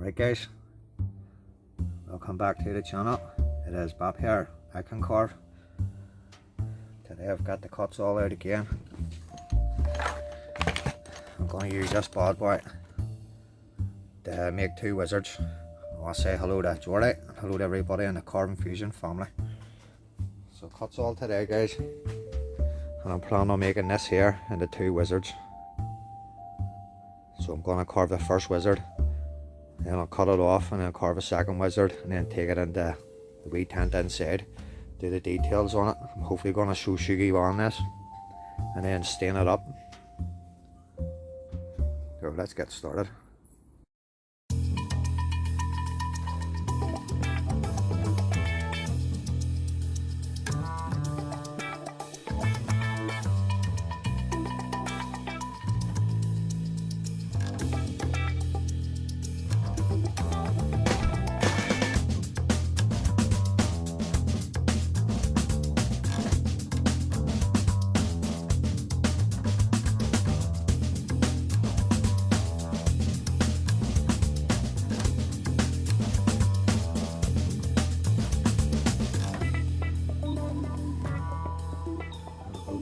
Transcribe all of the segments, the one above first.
Alright guys, welcome back to the channel. It is Bob here, ikankarv. Today I've got the KUTZALL out again. I'm going to use this bad boy to make two wizards. I want to say hello to Jordy and hello to everybody in the Carving Fusion family. So KUTZALL today guys, and I'm planning on making this here into two wizards. So I'm going to carve the first wizard, then I'll cut it off and then carve a second wizard and then take it into the wee tent inside, do the details on it. I'm hopefully going to Shou Sugi Ban this and then stain it up. So let's get started.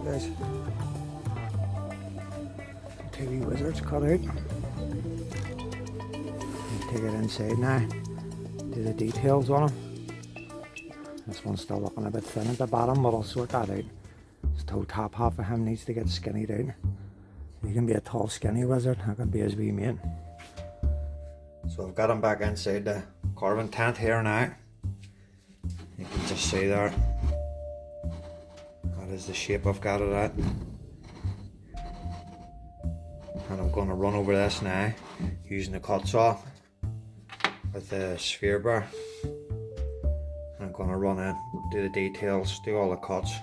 Guys, two wee wizards cut out. Take it inside now, do the details on them. This one's still looking a bit thin at the bottom, but I'll sort that out. His toe top half of him needs to get skinnied out. He can be a tall skinny wizard, I can be his wee mate. So I've got him back inside the carving tent here now. You can just see there. That is the shape I've got it at. And I'm going to run over this now using the KUTZALL with the sphere bar. And I'm going to run in, do the details, do all the cuts,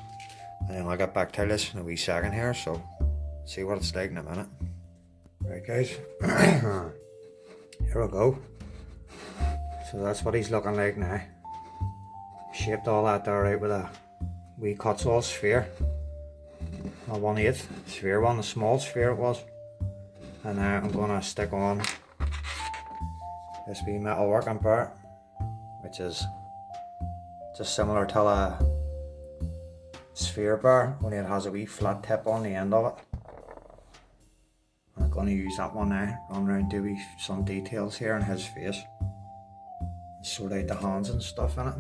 and then I'll get back to this in a wee second here, so see what it's like in a minute. Right guys, here we go. So that's what he's looking like now. Shaped all that there out with a wee KUTZALL sphere, a 1/8 sphere one, a small sphere it was. And now I'm going to stick on this wee metal working part, which is just similar to a sphere bar, only it has a wee flat tip on the end of it. And I'm going to use that one now, run around do some details here in his face, sort out the hands and stuff in it.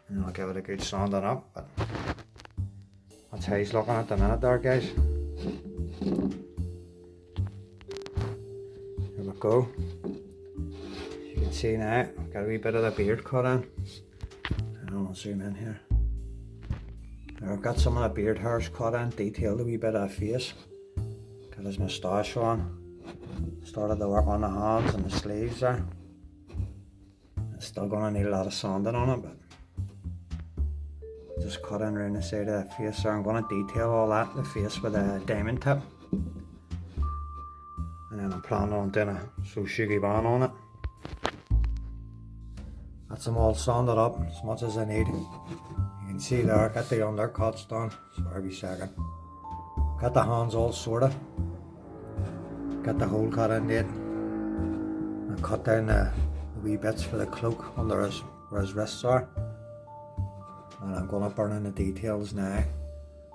And I'll give it a good sanding up, but that's how he's looking at the minute there guys. Here we go. You can see now, I've got a wee bit of the beard cut in. I'll zoom in here. There, I've got some of the beard hairs cut in, detailed a wee bit of the face. Got his moustache on. Started to work on the hands and the sleeves there. It's still going to need a lot of sanding on it, but just cut in around the side of the face there. I'm going to detail all that, the face with a diamond tip. And then I'm planning on doing a Shou Sugi Ban on it. That's them all sanded up as much as I need. You can see there, got the undercuts done. Sorry, wee second. Got the hands all sorted. Got the hole cut in it. I cut down the wee bits for the cloak under where his wrists are. And I'm going to burn in the details now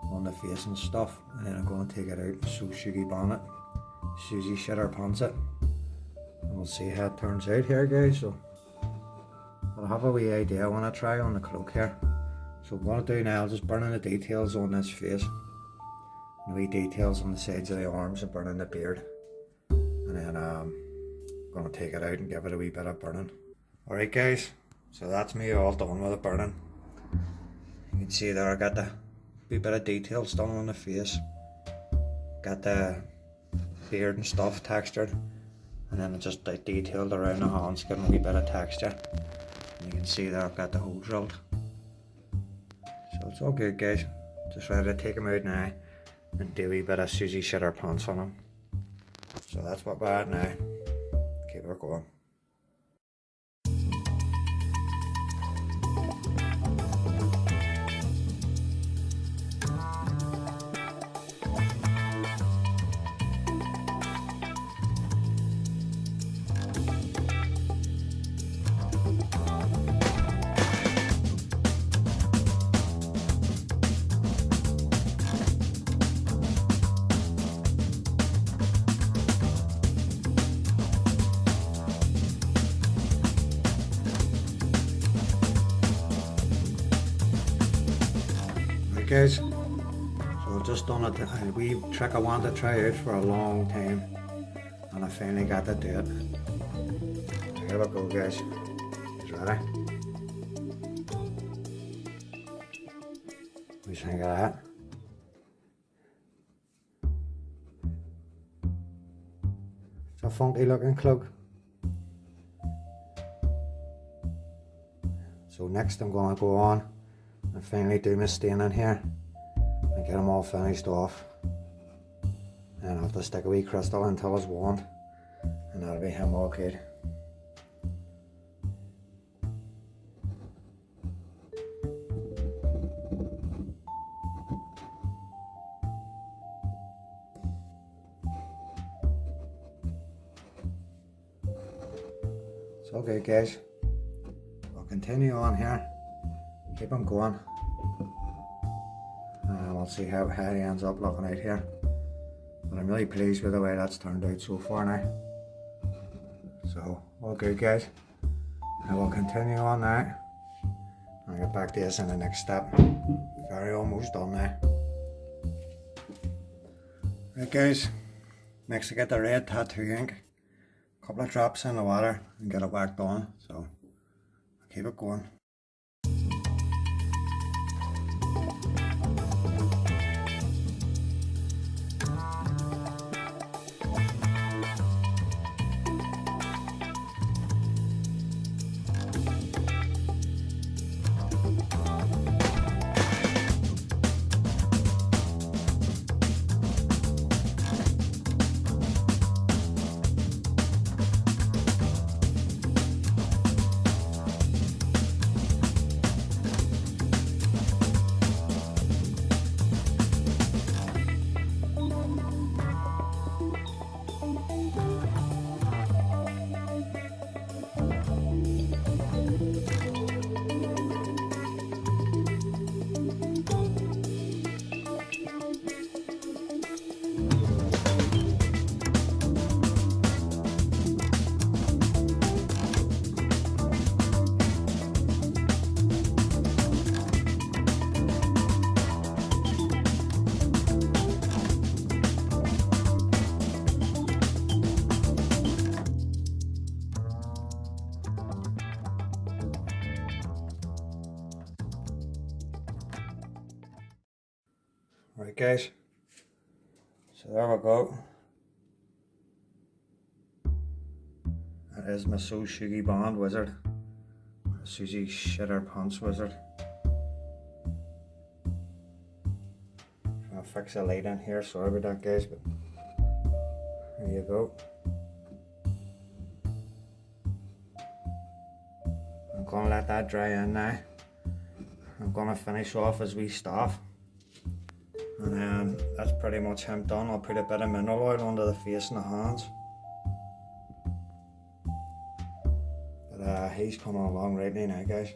on the face and stuff, and then I'm going to take it out and Shou Sugi Ban it. Suzie shit her pants it. And we'll see how it turns out here guys. So I'll have a wee idea when I try on the cloak here. So what I'll do now, I'll just burn in the details on this face, and the wee details on the sides of the arms, and burn in the beard. And then I'm going to take it out and give it a wee bit of burning. Alright guys, so that's me all done with the burning. You can see there I got the wee bit of details done on the face. Got the beard and stuff textured. And then I just detailed around the hands, giving a wee bit of texture. And you can see there I've got the hole drilled. So it's all good guys. Just ready to take them out now and do a wee bit of Suzie shit her pants on them. So that's what we're at now. Keep her going. guys, so I've just done a wee trick I wanted to try out for a long time, and I finally got to do it. Here we go, guys. You ready? What do you think of that? It's a funky looking cloak. So next I'm going to go on and finally do my staining here and get them all finished off. And I have to stick a wee crystal until it's warmed, and that'll be him all good. It's okay, guys. I'll continue on here, keep him going, and we'll see how he ends up looking out here. But I'm really pleased with the way that's turned out so far now. So, all good, guys. I will continue on now. I'll get back to this in the next step. Very almost done now. Right, guys. Next I get the red tattoo ink. A couple of drops in the water and get it whacked on. So, I'll keep it going. Right, guys, so there we go. That is my Shou Sugi Ban wizard, Suzie Shitter Pants wizard. Trying to fix a light in here, sorry about that, guys, but there you go. I'm gonna let that dry in now. I'm gonna finish off as we staff. And that's pretty much him done. I'll put a bit of mineral oil under the face and the hands. But he's coming along right now, guys.